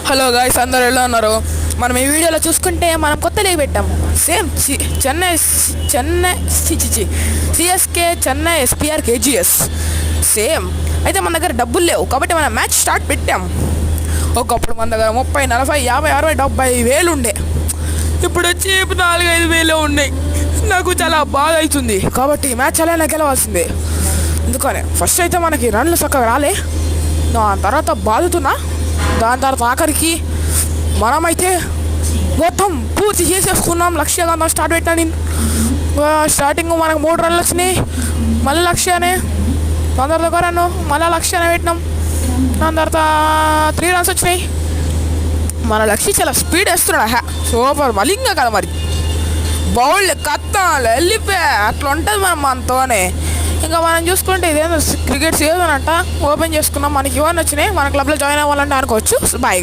Hello guys, అందరూ ఎలా ఉన్నారు? మనం ఈ వీడియోలో చూసుకుంటే మనం కొత్త లీగ్ పెట్టాము. Same CSK Chennai SPR KGs same. అయితే మన దగ్గర డబ్బులు లేవు కాబట్టి మనం మ్యాచ్ స్టార్ట్ పెట్టాం. ఒకప్పుడు మన దగ్గర 30, 40, 50, 60, 70 వేలు ఉండే. ఇప్పుడు వచ్చి 4-5 వేలు ఉన్నాయి. నాకు చాలా బాధ అవుతుంది కాబట్టి మ్యాచ్ అలా గెలవాల్సిందే. ఎందుకని ఫస్ట్ అయితే మనకి రన్లు చక్కగా రాలే, దాని తర్వాత బాదుతున్నా, దాని తర్వాత ఆఖరికి మనమైతే మొత్తం పూర్తి చేసేసుకున్నాం. లక్ష్యంగా స్టార్ట్ పెట్టాను నేను. స్టార్టింగ్ మనకు 3 రన్లు వచ్చినాయి, మళ్ళీ లక్ష్యాన్ని దాని తర్వాత ఒక రన్ను, మళ్ళీ లక్ష్యాన్ని పెట్టినాం. దాని తర్వాత 3 రన్స్ వచ్చినాయి. మన లక్ష్యం చాలా స్పీడ్ వేస్తున్నాడు. సూపర్ మలింగా కదా మరి, బౌల్ కత్తాలు వెళ్ళిపోయా అట్లా ఉంటుంది మనతోనే. ఇంకా మనం చూసుకుంటే ఇదేదో క్రికెట్ సీజన్ అంట ఓపెన్ చేసుకున్నాం. మనకి ఇవన్నీ వచ్చినాయి. మన క్లబ్లో జాయిన్ అవ్వాలంటే అనుకోవచ్చు. Bye guys.